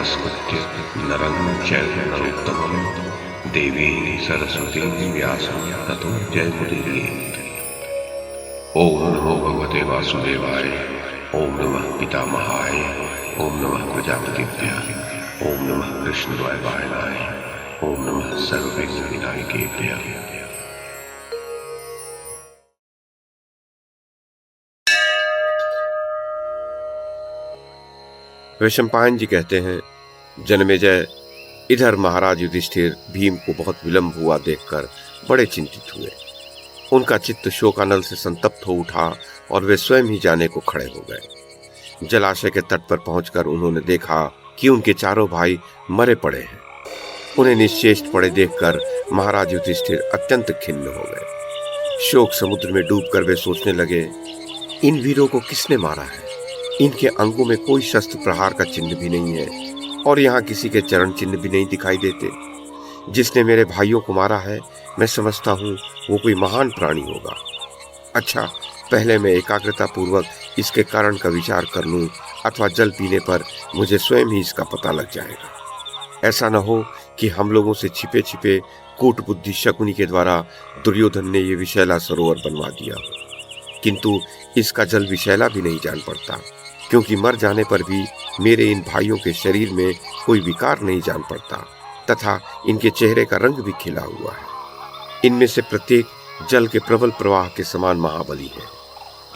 नमस्कृत्य नरं चैव नरोत्तमं देवीं सरस्वतीं व्यासं ततो जयमुदीरयेत्। ओम नमो भगवते वासुदेवाय, ओम नमः पितामहाय, ओम नमः प्रजापतिभ्यः, ओम नमः कृष्णद्वैपायनाय, ओम नमः सर्वविघ्नविनायकेभ्यः। वैशंपायन जी कहते हैं, जन्मेजय, इधर महाराज युधिष्ठिर भीम को बहुत विलंब हुआ देखकर बड़े चिंतित हुए। उनका चित्त शोकानल से संतप्त हो उठा और वे स्वयं ही जाने को खड़े हो गए। जलाशय के तट पर पहुंचकर उन्होंने देखा कि उनके चारों भाई मरे पड़े हैं। उन्हें निश्चेष पड़े देखकर महाराज युधिष्ठिर अत्यंत खिन्न हो गए। शोक समुद्र में डूबकर वे सोचने लगे, इन वीरों को किसने मारा है? इनके अंगों में कोई शस्त्र प्रहार का चिन्ह भी नहीं है और यहाँ किसी के चरण चिन्ह भी नहीं दिखाई देते। जिसने मेरे भाइयों को मारा है, मैं समझता हूँ वो कोई महान प्राणी होगा। अच्छा, पहले मैं एकाग्रता पूर्वक इसके कारण का विचार कर लूं, अथवा जल पीने पर मुझे स्वयं ही इसका पता लग जाएगा। ऐसा न हो कि हम लोगों से छिपे छिपे कूट बुद्धि शकुनी के द्वारा दुर्योधन ने ये विशैला सरोवर बनवा दिया, किंतु इसका जल विशैला भी नहीं जान पड़ता, क्योंकि मर जाने पर भी मेरे इन भाइयों के शरीर में कोई विकार नहीं जान पड़ता तथा इनके चेहरे का रंग भी खिला हुआ है। इनमें से प्रत्येक जल के प्रबल प्रवाह के समान महाबली है।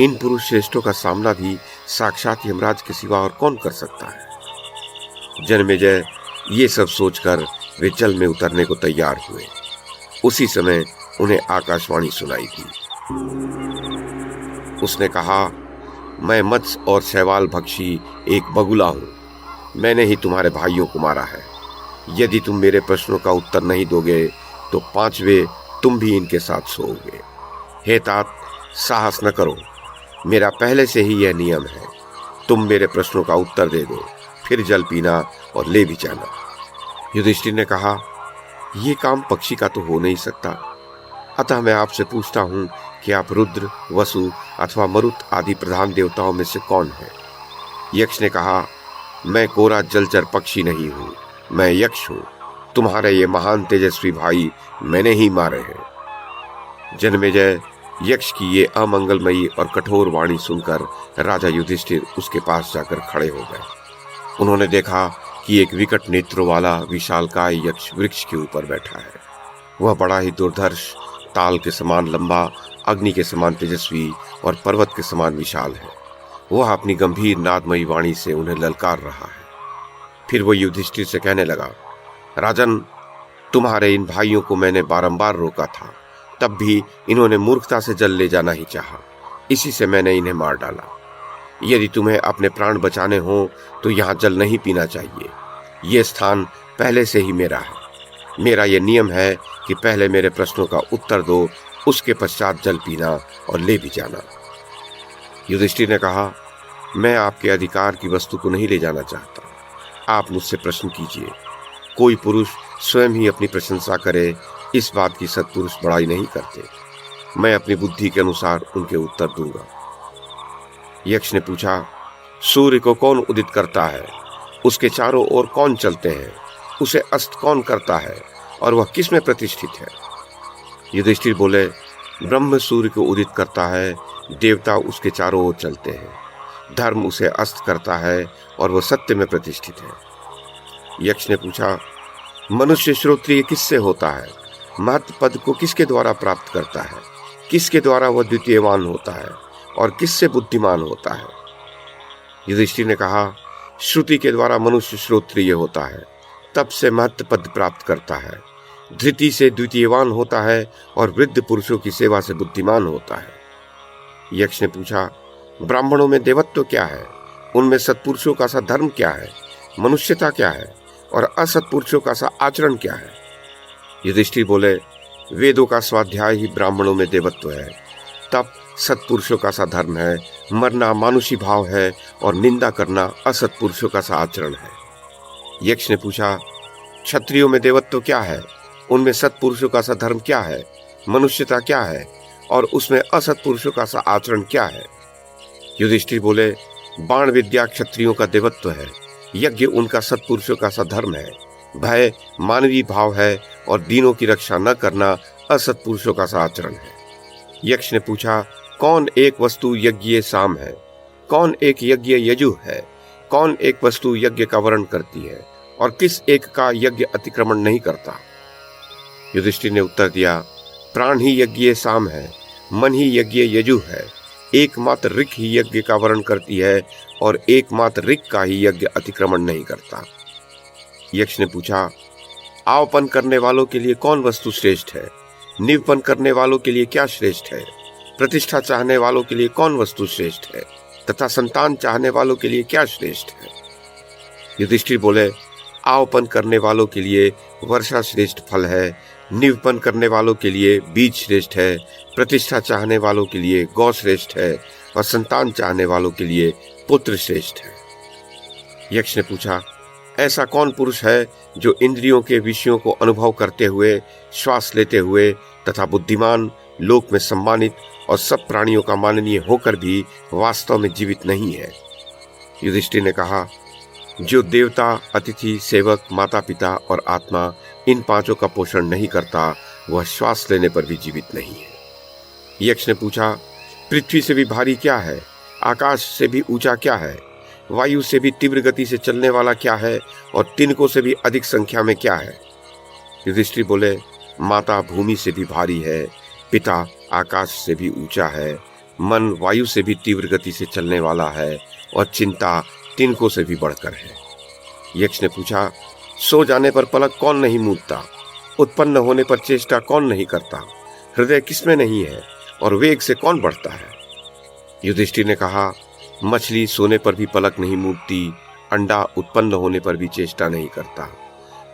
इन पुरुष श्रेष्ठों का सामना भी साक्षात यमराज के सिवा और कौन कर सकता है? जन्मेजय ये सब सोचकर वे जल में उतरने को तैयार हुए। उसी समय उन्हें आकाशवाणी सुनाई दी। उसने कहा, मैं मत्स्य और शैवाल भक्षी एक बगुला हूं। मैंने ही तुम्हारे भाइयों को मारा है। यदि तुम मेरे प्रश्नों का उत्तर नहीं दोगे तो पांचवे तुम भी इनके साथ सोओगे। हे तात, साहस न करो, मेरा पहले से ही यह नियम है। तुम मेरे प्रश्नों का उत्तर दे दो, फिर जल पीना और ले भी जाना। युधिष्ठिर ने कहा, यह काम पक्षी का तो हो नहीं सकता, अतः मैं आपसे पूछता हूँ कि आप रुद्र, वसु अथवा मरुत आदि प्रधान देवताओं में से कौन है? यक्ष ने कहा, मैं कोरा जलचर पक्षी नहीं हूँ, मैं यक्ष हूँ। तुम्हारे ये महान तेजस्वी भाई मैंने ही मारे हैं। जन्मेजय, यक्ष की ये अमंगलमयी और कठोर वाणी सुनकर राजा युधिष्ठिर उसके पास जाकर खड़े हो गए। उन्होंने देखा कि एक विकट नेत्रों वाला विशालकाय यक्ष वृक्ष के ऊपर बैठा है। वह बड़ा ही दुर्धर्ष, ताल के समान लंबा, अग्नि के समान तेजस्वी और पर्वत के समान विशाल है। वह अपनी गंभीर नादमयी वाणी से उन्हें ललकार रहा है। फिर वो युधिष्ठिर से कहने लगा, राजन, तुम्हारे इन भाइयों को मैंने बारंबार रोका था, तब भी इन्होंने मूर्खता से जल ले जाना ही चाहा। इसी से मैंने इन्हें मार डाला। यदि तुम्हें अपने प्राण बचाने हो तो यहाँ जल नहीं पीना चाहिए। ये स्थान पहले से ही मेरा है। मेरा ये नियम है कि पहले मेरे प्रश्नों का उत्तर दो, उसके पश्चात जल पीना और ले भी जाना। युधिष्ठिर ने कहा, मैं आपके अधिकार की वस्तु को नहीं ले जाना चाहता। आप मुझसे प्रश्न कीजिए। कोई पुरुष स्वयं ही अपनी प्रशंसा करे, इस बात की सत्पुरुष बड़ाई नहीं करते। मैं अपनी बुद्धि के अनुसार उनके उत्तर दूंगा। यक्ष ने पूछा, सूर्य को कौन उदित करता है? उसके चारों ओर कौन चलते हैं? उसे अस्त कौन करता है और वह किस में प्रतिष्ठित है? युधिष्ठिर बोले, ब्रह्म सूर्य को उदित करता है, देवता उसके चारों ओर चलते हैं, धर्म उसे अस्त करता है और वह सत्य में प्रतिष्ठित है। यक्ष ने पूछा, मनुष्य श्रोत्रिय किससे होता है? महत्व पद को किसके द्वारा प्राप्त करता है? किसके द्वारा वह द्वितीयवान होता है और किससे बुद्धिमान होता है? युधिष्ठिर ने कहा, श्रुति के द्वारा मनुष्य श्रोत्रिय होता है, तप से महत्व पद प्राप्त करता है, धृति से द्वितीयवान होता है और वृद्ध पुरुषों की सेवा से बुद्धिमान होता है। यक्ष ने पूछा, ब्राह्मणों में देवत्व क्या है? उनमें सत्पुरुषों का सा धर्म क्या है? मनुष्यता क्या है? और असत्पुरुषों का सा आचरण क्या है? युधिष्ठिर बोले, वेदों का स्वाध्याय ही ब्राह्मणों में देवत्व है, तप सत्पुरुषों का सा धर्म है, मरना मानुषी भाव है और निंदा करना असत्पुरुषों का सा आचरण है। यक्ष ने पूछा, क्षत्रियों में देवत्व क्या है? उनमें सत्पुरुषों का सा धर्म क्या है? मनुष्यता क्या है? और उसमें असत्पुरुषों का सा आचरण क्या है? युधिष्ठिर बोले, बाण विद्या क्षत्रियों का देवत्व है, यज्ञ उनका सत्पुरुषों का सा धर्म है। भय मानवीय भाव है और दीनों की रक्षा न करना असत्पुरुषों का सा आचरण है। यक्ष ने पूछा, कौन एक वस्तु यज्ञ साम है? कौन एक यज्ञ यजु है? कौन एक वस्तु यज्ञ का वर्ण करती है और किस एक का यज्ञ अतिक्रमण नहीं करता? युधिष्ठिर ने उत्तर दिया, प्राण ही यज्ञ साम है, मन ही यज्ञ यजु है। एकमात्र ऋक ही यज्ञ का वर्ण करती है और एकमात्र ऋक का ही यज्ञ अतिक्रमण नहीं करता। यक्ष ने पूछा, आवपन करने वालों के लिए कौन वस्तु श्रेष्ठ है? निवपन करने वालों के लिए क्या श्रेष्ठ है? प्रतिष्ठा चाहने वालों के लिए कौन वस्तु श्रेष्ठ है तथा संतान चाहने वालों के लिए क्या श्रेष्ठ है? युधिष्ठिर बोले, आवपन करने वालों के लिए वर्षा श्रेष्ठ फल है, निवपन करने वालों के लिए बीज श्रेष्ठ है, प्रतिष्ठा चाहने वालों के लिए गौ श्रेष्ठ है और संतान चाहने वालों के लिए पुत्र श्रेष्ठ है। यक्ष ने पूछा, ऐसा कौन पुरुष है जो इंद्रियों के विषयों को अनुभव करते हुए, श्वास लेते हुए तथा बुद्धिमान, लोक में सम्मानित और सब प्राणियों का माननीय होकर भी वास्तव में जीवित नहीं है? युधिष्ठिर ने कहा, जो देवता, अतिथि, सेवक, माता पिता और आत्मा इन पांचों का पोषण नहीं करता, वह श्वास लेने पर भी जीवित नहीं है। यक्ष ने पूछा, पृथ्वी से भी भारी क्या है? आकाश से भी ऊंचा क्या है? वायु से भी तीव्र गति से चलने वाला क्या है और तिनकों से भी अधिक संख्या में क्या है? युधिष्ठिर बोले, माता भूमि से भी भारी है, पिता आकाश से भी ऊंचा है, मन वायु से भी तीव्र गति से चलने वाला है और चिंता तिनकों से भी बढ़कर है। यक्ष ने पूछा, सो जाने पर पलक कौन नहीं मूंदता? उत्पन्न होने पर चेष्टा कौन नहीं करता? हृदय किसमें नहीं है और वेग से कौन बढ़ता है? युधिष्ठिर ने कहा, मछली सोने पर भी पलक नहीं मूंदती, अंडा उत्पन्न होने पर भी चेष्टा नहीं करता,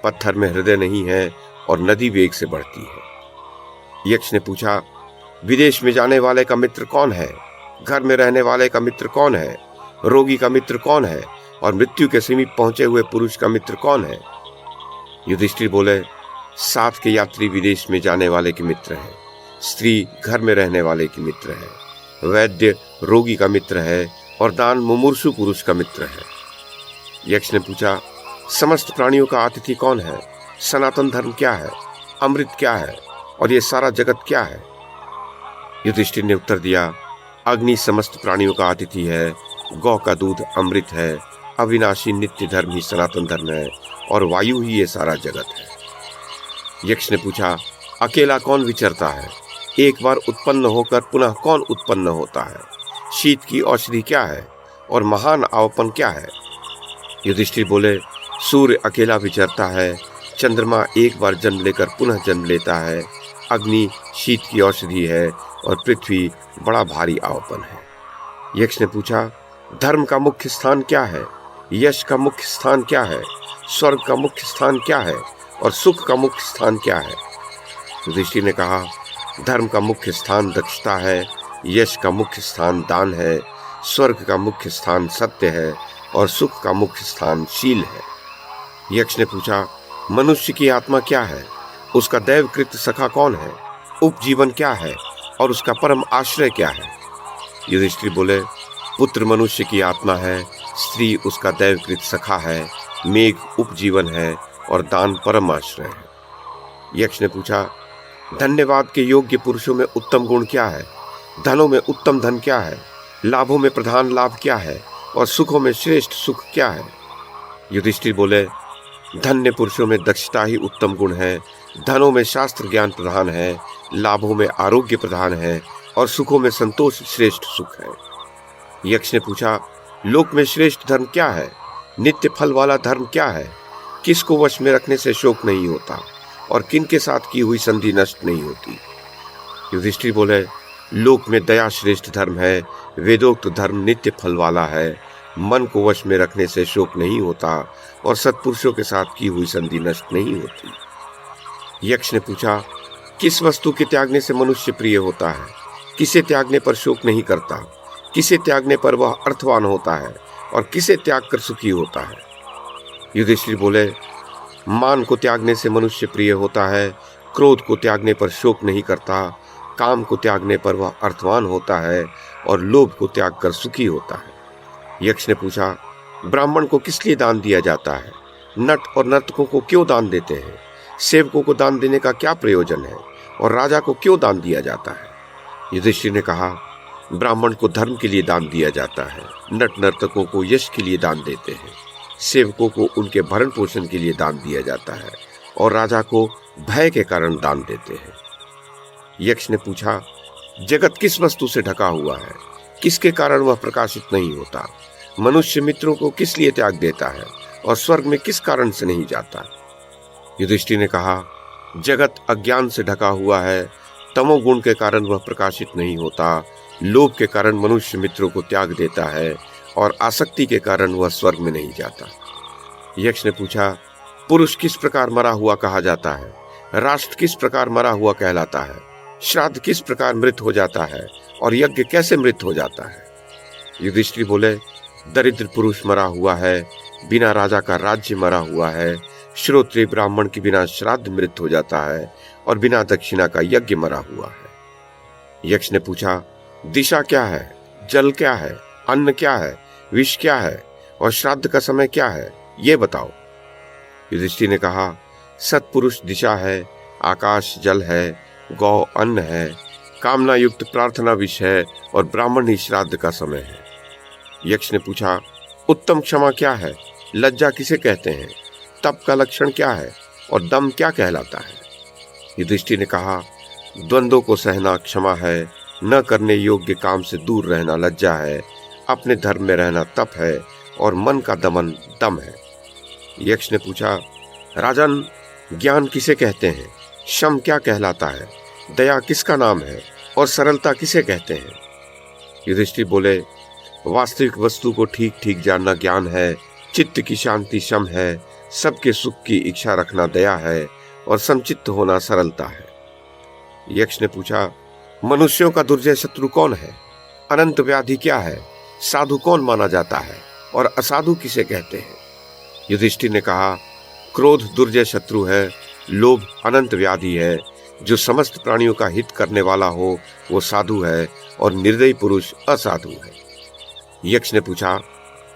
पत्थर में हृदय नहीं है और नदी वेग से बढ़ती है। यक्ष ने पूछा, विदेश में जाने वाले का मित्र कौन है? घर में रहने वाले का मित्र कौन है? रोगी का मित्र कौन है और मृत्यु के समीप पहुंचे हुए पुरुष का मित्र कौन है? युधिष्ठिर बोले, साथ के यात्री विदेश में जाने वाले के मित्र है, स्त्री घर में रहने वाले की मित्र है, वैद्य रोगी का मित्र है और दान मुमूर्षु पुरुष का मित्र है। यक्ष ने पूछा, समस्त प्राणियों का अतिथि कौन है? सनातन धर्म क्या है? अमृत क्या है और ये सारा जगत क्या है? युधिष्ठिर ने उत्तर दिया, अग्नि समस्त प्राणियों का अतिथि है, गौ का दूध अमृत है, अविनाशी नित्य धर्म ही सनातन धर्म है और वायु ही ये सारा जगत है। यक्ष ने पूछा, अकेला कौन विचरता है? एक बार उत्पन्न होकर पुनः कौन उत्पन्न होता है? शीत की औषधि क्या है और महान आवपन क्या है? युधिष्ठिर बोले, सूर्य अकेला विचरता है, चंद्रमा एक बार जन्म लेकर पुनः जन्म लेता है, अग्नि शीत की औषधि है और पृथ्वी बड़ा भारी आवपन है। यक्ष ने पूछा, धर्म का मुख्य स्थान क्या है? यश का मुख्य स्थान क्या है? स्वर्ग का मुख्य स्थान क्या है और सुख का मुख्य स्थान क्या है? युधिष्ठिर ने कहा, धर्म का मुख्य स्थान दक्षता है, यश का मुख्य स्थान दान है, स्वर्ग का मुख्य स्थान सत्य है और सुख का मुख्य स्थान शील है। यक्ष ने पूछा, मनुष्य की आत्मा क्या है? उसका दैवकृत सखा कौन है? उपजीवन क्या है और उसका परम आश्रय क्या है? युधिष्ठिर बोले, पुत्र मनुष्य की आत्मा है, स्त्री उसका दैवकृत सखा है, मेघ उपजीवन है और दान परम आश्रय है। यक्ष ने पूछा, धन्यवाद के योग्य पुरुषों में उत्तम गुण क्या है? धनों में उत्तम धन क्या है? लाभों में प्रधान लाभ क्या है और सुखों में श्रेष्ठ सुख क्या है? युधिष्ठिर बोले, धन्य पुरुषों में दक्षता ही उत्तम गुण है, धनों में शास्त्र ज्ञान प्रधान है, लाभों में आरोग्य प्रधान है और सुखों में संतोष श्रेष्ठ सुख है। यक्ष ने पूछा, लोक में श्रेष्ठ धर्म क्या है? नित्य फल वाला धर्म क्या है? किसको वश में रखने से शोक नहीं होता और किन के साथ की हुई संधि नष्ट नहीं होती? युधिष्ठिर बोले, लोक में दया श्रेष्ठ धर्म है, वेदोक्त धर्म नित्य फल वाला है, मन को वश में रखने से शोक नहीं होता और सत्पुरुषों के साथ की हुई संधि नष्ट नहीं होती। यक्ष ने पूछा, किस वस्तु के त्यागने से मनुष्य प्रिय होता है? किसे त्यागने पर शोक नहीं करता? किसे त्यागने पर वह अर्थवान होता है और किसे त्याग कर सुखी होता है? युधिष्ठिर बोले, मान को त्यागने से मनुष्य प्रिय होता है, क्रोध को त्यागने पर शोक नहीं करता, काम को त्यागने पर वह अर्थवान होता है और लोभ को त्याग कर सुखी होता है। यक्ष ने पूछा, ब्राह्मण को किस लिए दान दिया जाता है? नट और नर्तकों को क्यों दान देते हैं? सेवकों को दान देने का क्या प्रयोजन है? और राजा को क्यों दान दिया जाता है? युधिष्ठिर ने कहा, ब्राह्मण को धर्म के लिए दान दिया जाता है, नट नर्तकों को यश के लिए दान देते हैं, सेवकों को उनके भरण पोषण के लिए दान दिया जाता है, और राजा को भय के कारण दान देते हैं। यक्ष ने पूछा, जगत किस वस्तु से ढका हुआ है? किसके कारण वह प्रकाशित नहीं होता? मनुष्य मित्रों को किस लिए त्याग देता है और स्वर्ग में किस कारण से नहीं जाता? युधिष्ठिर ने कहा, जगत अज्ञान से ढका हुआ है, तमोगुण के कारण वह प्रकाशित नहीं होता, लोभ के कारण मनुष्य मित्रों को त्याग देता है, और आसक्ति के कारण वह स्वर्ग में नहीं जाता। यक्ष ने पूछा, पुरुष किस प्रकार मरा हुआ कहा जाता है? राष्ट्र किस प्रकार मरा हुआ कहलाता है? श्राद्ध किस प्रकार मृत हो जाता है, और यज्ञ कैसे मृत हो जाता है? युधिष्ठिर बोले, दरिद्र पुरुष मरा हुआ है, बिना राजा का राज्य मरा हुआ है, श्रोत्रिय ब्राह्मण के बिना श्राद्ध मृत हो जाता है, और बिना दक्षिणा का यज्ञ मरा हुआ है। यक्ष ने पूछा, दिशा क्या है? जल क्या है? अन्न क्या है? विष क्या है? और श्राद्ध का समय क्या है? ये बताओ। युधिष्ठिर ने कहा, सत्पुरुष दिशा है, आकाश जल है, गौ अन्न है, कामना युक्त प्रार्थना विष है, और ब्राह्मण ही श्राद्ध का समय है। यक्ष ने पूछा, उत्तम क्षमा क्या है? लज्जा किसे कहते हैं? तप का लक्षण क्या है? और दम क्या कहलाता है? युधिष्ठिर ने कहा, द्वंद्वों को सहना क्षमा है, न करने योग्य काम से दूर रहना लज्जा है, अपने धर्म में रहना तप है, और मन का दमन दम है। यक्ष ने पूछा, राजन, ज्ञान किसे कहते हैं? शम क्या कहलाता है? दया किसका नाम है? और सरलता किसे कहते हैं? युधिष्ठिर बोले, वास्तविक वस्तु को ठीक ठीक जानना ज्ञान है, चित्त की शांति शम है, सबके सुख की इच्छा रखना दया है, और समचित्त होना सरलता है। यक्ष ने पूछा, मनुष्यों का दुर्जय शत्रु कौन है? अनंत व्याधि क्या है? साधु कौन माना जाता है, और असाधु किसे कहते हैं? युधिष्ठिर ने कहा, क्रोध दुर्जय शत्रु है, लोभ अनंत व्याधि है, जो समस्त प्राणियों का हित करने वाला हो वो साधु है, और निर्दयी पुरुष असाधु है। यक्ष ने पूछा,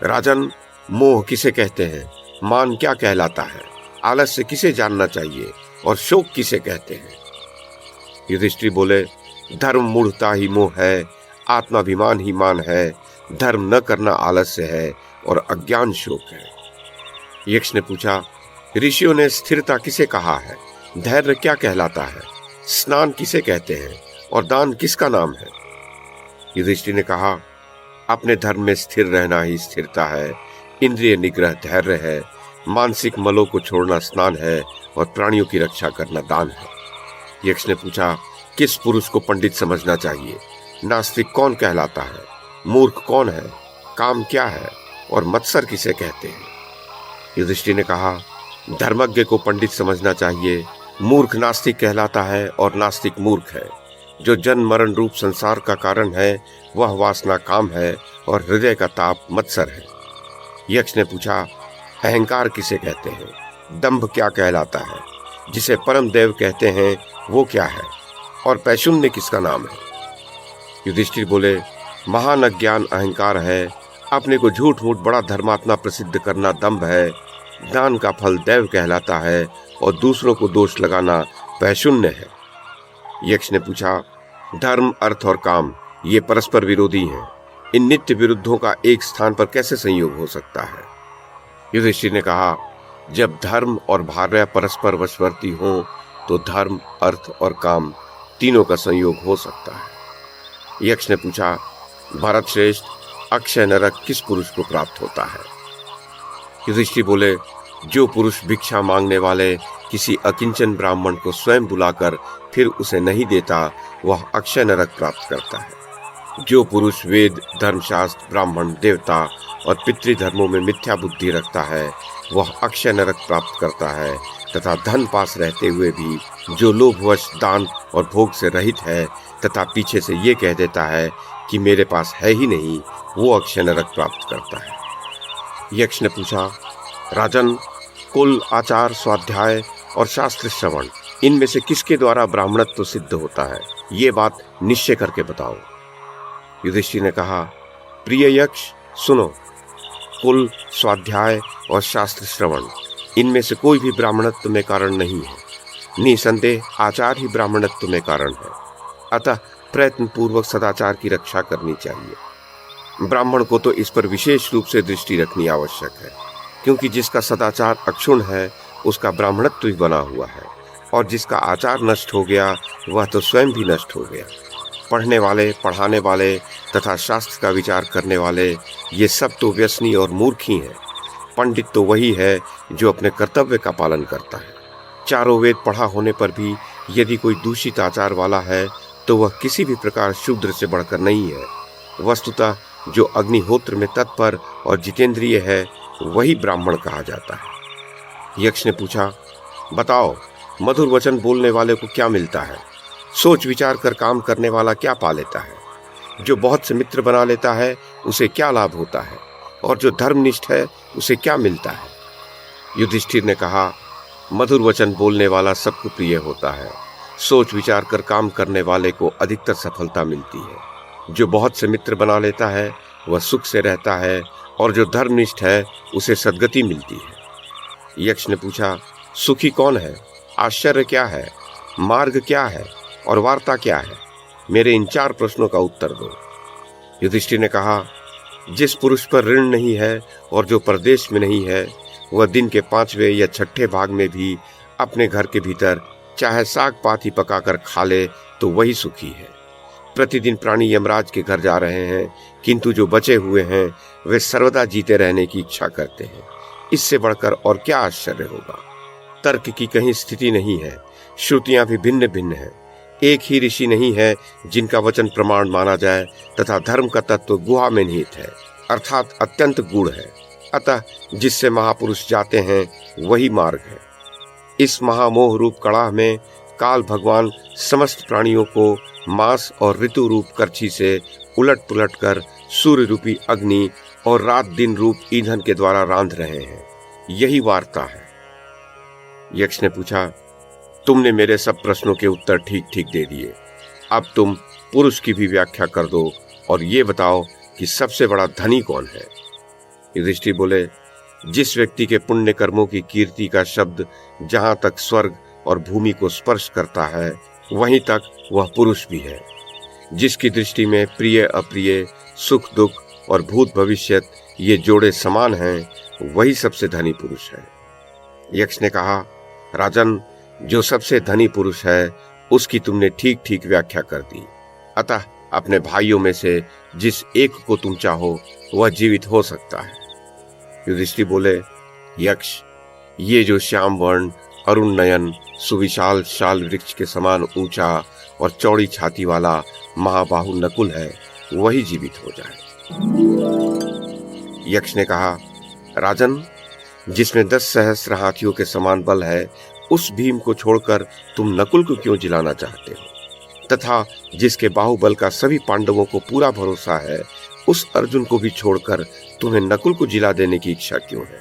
राजन, मोह किसे कहते हैं? मान क्या कहलाता है? आलस्य किसे जानना चाहिए, और शोक किसे कहते हैं? युधिष्ठिर बोले, धर्म मूढ़ता ही मोह है, आत्माभिमान ही मान है, धर्म न करना आलस्य है, और अज्ञान शोक है। यक्ष ने पूछा, ऋषियों ने स्थिरता किसे कहा है? धैर्य क्या कहलाता है? स्नान किसे कहते हैं, और दान किसका नाम है? युधिष्ठिर ने कहा, अपने धर्म में स्थिर रहना ही स्थिरता है, इंद्रिय निग्रह धैर्य है, मानसिक मलों को छोड़ना स्नान है, और प्राणियों की रक्षा करना दान है। यक्ष ने पूछा, किस पुरुष को पंडित समझना चाहिए? नास्तिक कौन कहलाता है? मूर्ख कौन है? काम क्या है? और मत्सर किसे कहते हैं? युधिष्ठिर ने कहा, धर्मज्ञ को पंडित समझना चाहिए, मूर्ख नास्तिक कहलाता है, और नास्तिक मूर्ख है। जो जन्म मरण रूप संसार का कारण है वह वासना काम है, और हृदय का ताप मत्सर है। यक्ष ने पूछा, अहंकार किसे कहते हैं? दंभ क्या कहलाता है? जिसे परम देव कहते हैं वो क्या है? और पैशून्य किसका नाम है? युधिष्ठिर बोले, महान अज्ञान अहंकार है, अपने को झूठ मूठ बड़ा धर्मात्मा प्रसिद्ध करना दंभ है, दान का फल दैव कहलाता है, और दूसरों को दोष लगाना पैशून्य है। यक्ष ने पूछा, धर्म अर्थ और काम ये परस्पर विरोधी हैं, इन नित्य विरुद्धों का एक स्थान पर कैसे संयोग हो सकता है? युधिष्ठिर ने कहा, जब धर्म और भार्या परस्पर वशवर्ती हो तो धर्म अर्थ और काम तीनों का संयोग हो सकता है। यक्ष ने पूछा, भरत श्रेष्ठ, अक्षय नरक किस पुरुष को प्राप्त होता है? युधिष्ठिर बोले, जो पुरुष भिक्षा मांगने वाले किसी अकिंचन ब्राह्मण को स्वयं बुलाकर फिर उसे नहीं देता वह अक्षय नरक प्राप्त करता है। जो पुरुष वेद, धर्मशास्त्र, ब्राह्मण, देवता और पितृधर्मों में मिथ्या बुद्धि रखता है वह अक्षय नरक प्राप्त करता है, तथा धन पास रहते हुए भी जो लोभवश दान और भोग से रहित है तथा पीछे से ये कह देता है कि मेरे पास है ही नहीं, वो अक्षय नरक प्राप्त करता है। यक्ष ने पूछा, राजन, कुल, आचार, स्वाध्याय और शास्त्र श्रवण इनमें से किसके द्वारा ब्राह्मणत्व सिद्ध होता है? ये बात निश्चय करके बताओ। युधिष्ठिर ने कहा, प्रिय यक्ष, सुनो, कुल, स्वाध्याय और शास्त्र श्रवण, इनमें से कोई भी ब्राह्मणत्व में कारण नहीं है। निसंदेह आचार ही ब्राह्मणत्व में कारण है। अतः प्रयत्न पूर्वक सदाचार की रक्षा करनी चाहिए। ब्राह्मण को तो इस पर विशेष रूप से दृष्टि रखनी आवश्यक है, क्योंकि जिसका सदाचार अक्षुण्ण है उसका ब्राह्मणत्व ही बना हुआ है, और जिसका आचार नष्ट हो गया वह तो स्वयं भी नष्ट हो गया। पढ़ने वाले, पढ़ाने वाले तथा शास्त्र का विचार करने वाले, ये सब तो व्यसनी और मूर्ख ही हैं। पंडित तो वही है जो अपने कर्तव्य का पालन करता है। चारों वेद पढ़ा होने पर भी यदि कोई दूषित आचार वाला है तो वह किसी भी प्रकार शूद्र से बढ़कर नहीं है। वस्तुतः जो अग्निहोत्र में तत्पर और जितेंद्रिय है वही ब्राह्मण कहा जाता है। यक्ष ने पूछा, बताओ, मधुर वचन बोलने वाले को क्या मिलता है? सोच विचार कर काम करने वाला क्या पा लेता है? जो बहुत से मित्र बना लेता है उसे क्या लाभ होता है? और जो धर्मनिष्ठ है उसे क्या मिलता है? युधिष्ठिर ने कहा, मधुर वचन बोलने वाला सबको प्रिय होता है। सोच विचार कर काम करने वाले को अधिकतर सफलता मिलती है। जो बहुत से मित्र बना लेता है वह सुख से रहता है, और जो धर्मनिष्ठ है उसे सद्गति मिलती है। यक्ष ने पूछा, सुखी कौन है? आश्चर्य क्या है? मार्ग क्या है? और वार्ता क्या है? मेरे इन 4 प्रश्नों का उत्तर दो। युधिष्ठिर ने कहा, जिस पुरुष पर ऋण नहीं है और जो परदेश में नहीं है, वह दिन के 5वें या 6ठे भाग में भी अपने घर के भीतर चाहे साग पात ही पकाकर खा ले तो वही सुखी है। प्रतिदिन प्राणी यमराज के घर जा रहे हैं, किंतु जो बचे हुए हैं वे सर्वदा जीते रहने की इच्छा करते हैं। इससे बढ़कर और क्या आश्चर्य होगा? तर्क की कहीं स्थिति नहीं है, श्रुतियां भी भिन्न भिन्न हैं। एक ही ऋषि नहीं है जिनका वचन प्रमाण माना जाए, तथा धर्म का तत्व गुहा में निहित है, अर्थात अत्यंत गूढ़ है। अतः जिससे महापुरुष जाते हैं वही मार्ग है। इस महामोह रूप कड़ाह में काल भगवान समस्त प्राणियों को मास और ऋतु रूप करछी से उलट पुलट कर सूर्य रूपी अग्नि और रात दिन रूप ईंधन के द्वारा रांध रहे हैं। यही वार्ता है। यक्ष ने पूछा, तुमने मेरे सब प्रश्नों के उत्तर ठीक ठीक दे दिए। अब तुम पुरुष की भी व्याख्या कर दो और ये बताओ कि सबसे बड़ा धनी कौन है? युधिष्ठिर बोले, जिस व्यक्ति के पुण्य कर्मों की कीर्ति का शब्द जहां तक स्वर्ग और भूमि को स्पर्श करता है वहीं तक वह पुरुष भी है। जिसकी दृष्टि में प्रिय अप्रिय, सुख दुख और भूत भविष्यत ये जोड़े समान हैं, वही सबसे धनी पुरुष है। यक्ष ने कहा, राजन, जो सबसे धनी पुरुष है उसकी तुमने ठीक ठीक व्याख्या कर दी। अतः अपने भाइयों में से जिस एक को तुम चाहो वह जीवित हो सकता है। युधिष्ठिर बोले, यक्ष, ये जो श्याम वर्ण, अरुण नयन, सुविशाल शाल वृक्ष के समान ऊंचा और चौड़ी छाती वाला महाबाहु नकुल है वही जीवित हो जाए। यक्ष ने कहा, राजन, जिसमें 10 सहस्त्र हाथियों के समान बल है उस भीम को छोड़कर तुम नकुल को क्यों जिलाना चाहते हो? तथा जिसके बाहुबल का सभी पांडवों को पूरा भरोसा है उस अर्जुन को भी छोड़कर तुम्हें नकुल को जिला देने की इच्छा क्यों है?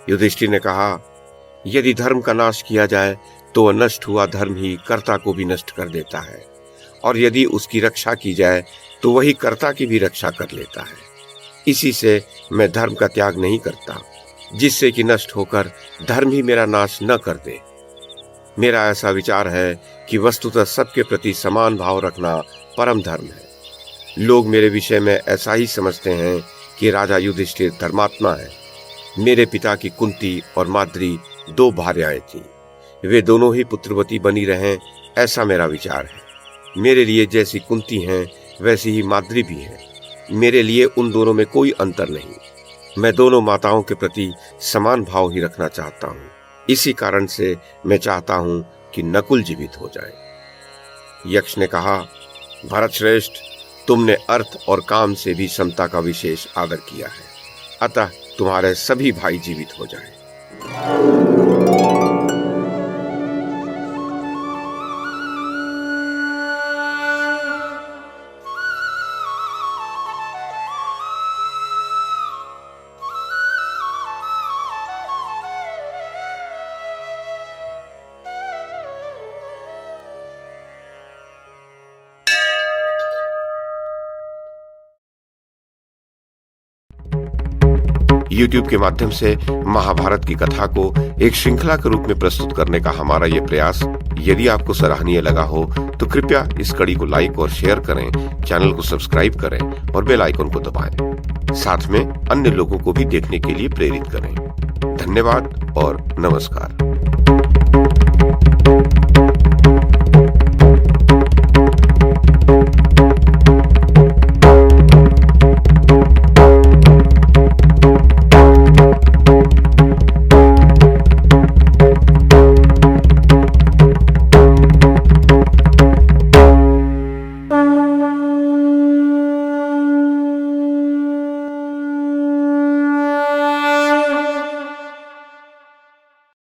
युधिष्ठिर ने कहा, यदि धर्म का नाश किया जाए तो वह नष्ट हुआ धर्म ही कर्ता को भी नष्ट कर देता है, और यदि उसकी रक्षा की जाए तो वही कर्ता की भी रक्षा कर लेता है। इसी से मैं धर्म का त्याग नहीं करता, जिससे कि नष्ट होकर धर्म ही मेरा नाश न कर दे। मेरा ऐसा विचार है कि वस्तुतः सबके प्रति समान भाव रखना परम धर्म है। लोग मेरे विषय में ऐसा ही समझते हैं कि राजा युधिष्ठिर धर्मात्मा है। मेरे पिता की कुंती और माद्री 2 भार्याएं थीं। वे दोनों ही पुत्रवती बनी रहें, ऐसा मेरा विचार है। मेरे लिए जैसी कुंती हैं वैसी ही माद्री भी है। मेरे लिए उन दोनों में कोई अंतर नहीं। मैं दोनों माताओं के प्रति समान भाव ही रखना चाहता हूँ। इसी कारण से मैं चाहता हूँ कि नकुल जीवित हो जाए। यक्ष ने कहा, भरत श्रेष्ठ, तुमने अर्थ और काम से भी समता का विशेष आदर किया है, अतः तुम्हारे सभी भाई जीवित हो जाएं। YouTube के माध्यम से महाभारत की कथा को एक श्रृंखला के रूप में प्रस्तुत करने का हमारा ये प्रयास यदि आपको सराहनीय लगा हो तो कृपया इस कड़ी को लाइक और शेयर करें, चैनल को सब्सक्राइब करें और बेल आइकन को दबाएं। साथ में अन्य लोगों को भी देखने के लिए प्रेरित करें। धन्यवाद और नमस्कार।